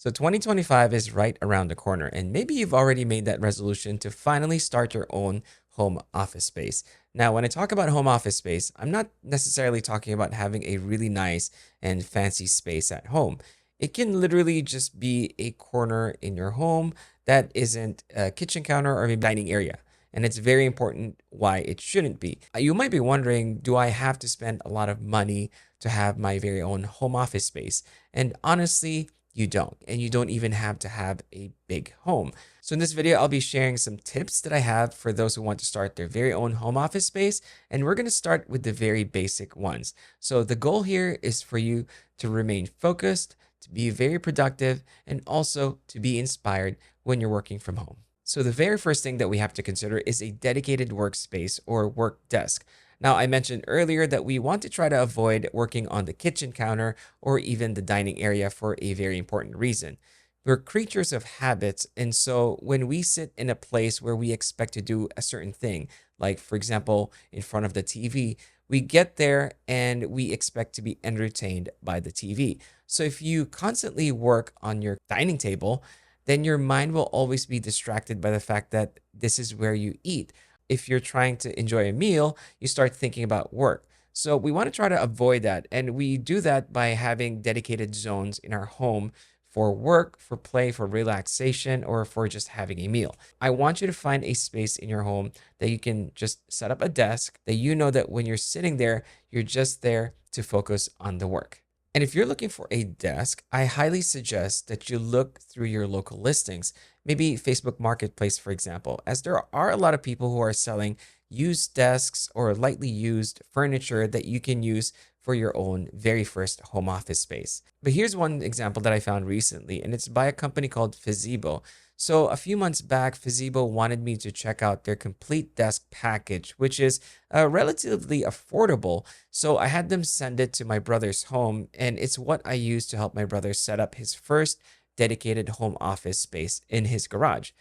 So 2025 is right around the corner, and maybe you've already made that resolution to finally start your own home office space. Now, when I talk about home office space, I'm not necessarily talking about having a really nice and fancy space at home. It can literally just be a corner in your home that isn't a kitchen counter or maybe dining area. And it's very important why it shouldn't be. You might be wondering, do I have to spend a lot of money to have my very own home office space? And honestly, you don't. And you don't even have to have a big home. So in this video, I'll be sharing some tips that I have for those who want to start their very own home office space. And we're going to start with the very basic ones. So the goal here is for you to remain focused, to be very productive, and also to be inspired when you're working from home. So the very first thing that we have to consider is a dedicated workspace or work desk. Now, I mentioned earlier that we want to try to avoid working on the kitchen counter or even the dining area for a very important reason. We're creatures of habits, and so when we sit in a place where we expect to do a certain thing, like for example, in front of the TV, we get there and we expect to be entertained by the TV. So if you constantly work on your dining table, then your mind will always be distracted by the fact that this is where you eat. If you're trying to enjoy a meal, you start thinking about work. So we want to try to avoid that. And we do that by having dedicated zones in our home for work, for play, for relaxation, or for just having a meal. I want you to find a space in your home that you can just set up a desk that you know that when you're sitting there, you're just there to focus on the work. And if you're looking for a desk, I highly suggest that you look through your local listings, maybe Facebook Marketplace, for example, as there are a lot of people who are selling used desks or lightly used furniture that you can use for your own very first home office space. But here's one example that I found recently, and it's by a company called Fazebo. So a few months back, Fazebo wanted me to check out their complete desk package, which is relatively affordable. So I had them send it to my brother's home, and it's what I used to help my brother set up his first dedicated home office space in his garage.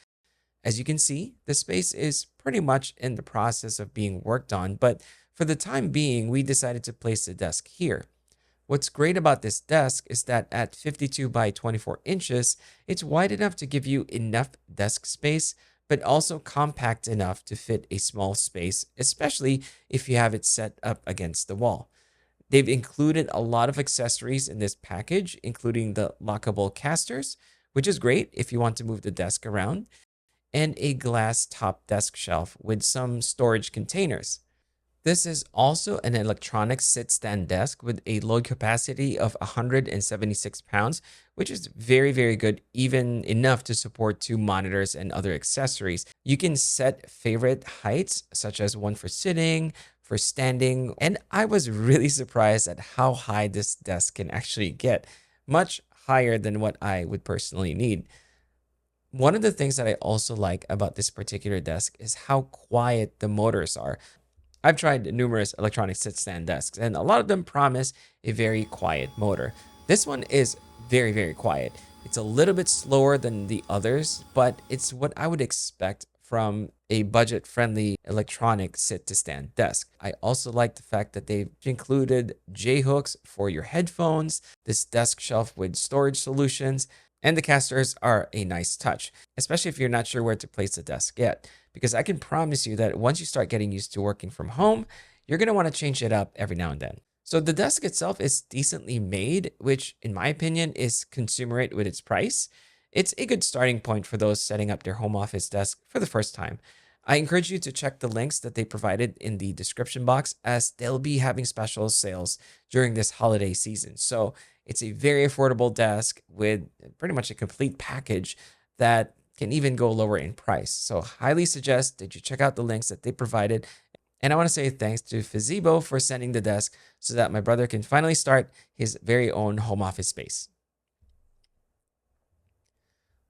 As you can see, the space is pretty much in the process of being worked on, but for the time being, we decided to place the desk here. What's great about this desk is that at 52 by 24 inches, it's wide enough to give you enough desk space, but also compact enough to fit a small space, especially if you have it set up against the wall. They've included a lot of accessories in this package, including the lockable casters, which is great if you want to move the desk around, and a glass top desk shelf with some storage containers. This is also an electronic sit-stand desk with a load capacity of 176 pounds, which is very, very good, even enough to support two monitors and other accessories. You can set favorite heights, such as one for sitting, for standing, and I was really surprised at how high this desk can actually get, much higher than what I would personally need. One of the things that I also like about this particular desk is how quiet the motors are. I've tried numerous electronic sit-stand desks, and a lot of them promise a very quiet motor. This one is very, very quiet. It's a little bit slower than the others, but it's what I would expect from a budget-friendly electronic sit-to-stand desk. I also like the fact that they've included J-hooks for your headphones, this desk shelf with storage solutions, and the casters are a nice touch, especially if you're not sure where to place the desk yet. Because I can promise you that once you start getting used to working from home, you're going to want to change it up every now and then. So the desk itself is decently made, which in my opinion is commensurate with its price. It's a good starting point for those setting up their home office desk for the first time. I encourage you to check the links that they provided in the description box, as they'll be having special sales during this holiday season. So it's a very affordable desk with pretty much a complete package that can even go lower in price. So highly suggest that you check out the links that they provided. And I want to say thanks to Fazebo for sending the desk so that my brother can finally start his very own home office space.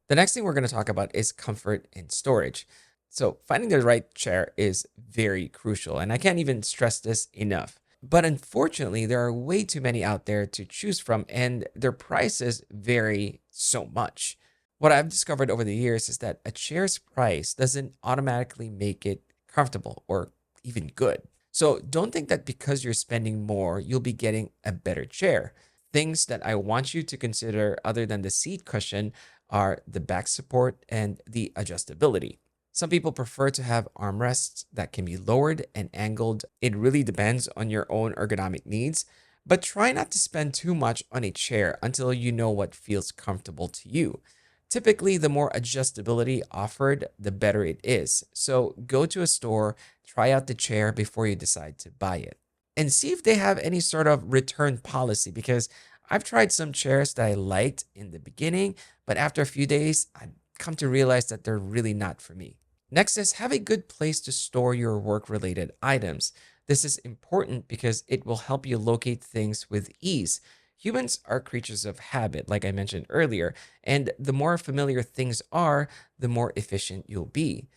The next thing we're going to talk about is comfort and storage. So finding the right chair is very crucial, and I can't even stress this enough. But unfortunately, there are way too many out there to choose from, and their prices vary so much. What I've discovered over the years is that a chair's price doesn't automatically make it comfortable or even good. So don't think that because you're spending more, you'll be getting a better chair. Things that I want you to consider other than the seat cushion are the back support and the adjustability. Some people prefer to have armrests that can be lowered and angled. It really depends on your own ergonomic needs, but try not to spend too much on a chair until you know what feels comfortable to you. Typically, the more adjustability offered, the better it is. So go to a store, try out the chair before you decide to buy it. And see if they have any sort of return policy because I've tried some chairs that I liked in the beginning, but after a few days, I come to realize that they're really not for me. Next is have a good place to store your work related items. This is important because it will help you locate things with ease. Humans are creatures of habit, like I mentioned earlier, and the more familiar things are, the more efficient you'll be.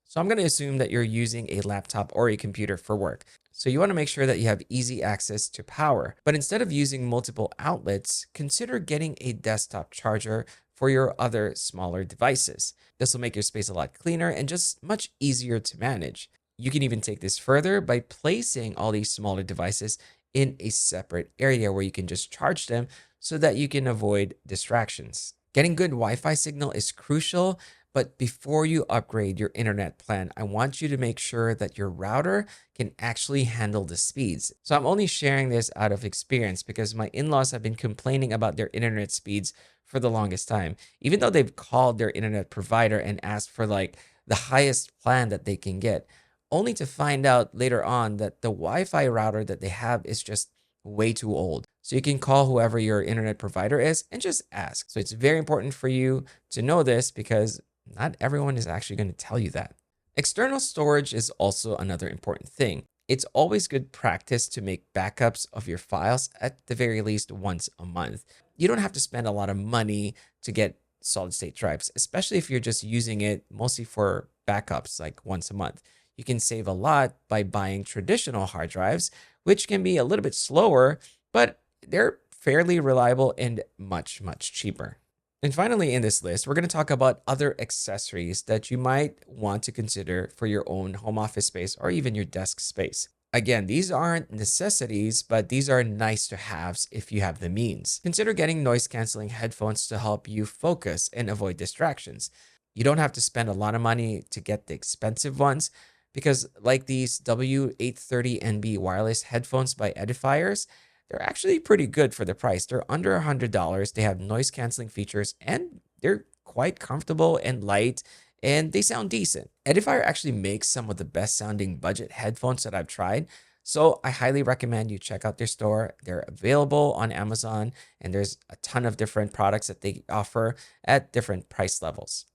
So I'm going to assume that you're using a laptop or a computer for work. So you want to make sure that you have easy access to power. But instead of using multiple outlets, consider getting a desktop charger for your other smaller devices. This will make your space a lot cleaner and just much easier to manage. You can even take this further by placing all these smaller devices in a separate area where you can just charge them so that you can avoid distractions. Getting good Wi Fi signal is crucial, but before you upgrade your internet plan, I want you to make sure that your router can actually handle the speeds. So I'm only sharing this out of experience because my in laws have been complaining about their internet speeds for the longest time. Even though they've called their internet provider and asked for like the highest plan that they can get, only to find out later on that the Wi Fi router that they have is just way too old. So you can call whoever your internet provider is and just ask. So it's very important for you to know this because not everyone is actually going to tell you that. External storage is also another important thing. It's always good practice to make backups of your files at the very least once a month. You don't have to spend a lot of money to get solid state drives, especially if you're just using it mostly for backups like once a month. You can save a lot by buying traditional hard drives, which can be a little bit slower, but they're fairly reliable and much, much cheaper. And finally, in this list, we're going to talk about other accessories that you might want to consider for your own home office space or even your desk space. Again, these aren't necessities, but these are nice to haves if you have the means. Consider getting noise canceling headphones to help you focus and avoid distractions. You don't have to spend a lot of money to get the expensive ones because, like these W830NB wireless headphones by Edifiers, they're actually pretty good for the price. They're under $100. They have noise canceling features and they're quite comfortable and light and they sound decent. Edifier actually makes some of the best sounding budget headphones that I've tried. So I highly recommend you check out their store. They're available on Amazon and there's a ton of different products that they offer at different price levels.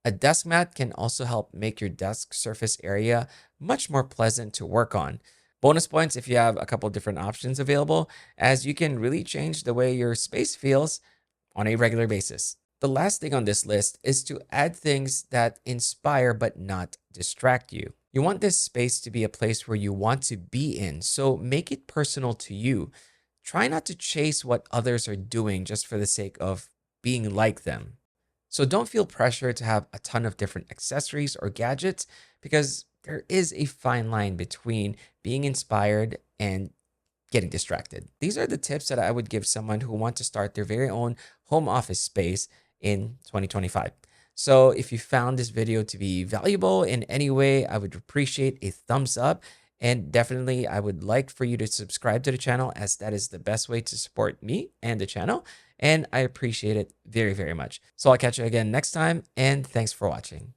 A desk mat can also help make your desk surface area much more pleasant to work on. Bonus points if you have a couple different options available, as you can really change the way your space feels on a regular basis. The last thing on this list is to add things that inspire but not distract you. You want this space to be a place where you want to be in, so make it personal to you. Try not to chase what others are doing just for the sake of being like them. So don't feel pressure to have a ton of different accessories or gadgets because there is a fine line between being inspired and getting distracted. These are the tips that I would give someone who wants to start their very own home office space in 2025. So if you found this video to be valuable in any way, I would appreciate a thumbs up. And definitely, I would like for you to subscribe to the channel as that is the best way to support me and the channel. And I appreciate it very, very much. So I'll catch you again next time. And thanks for watching.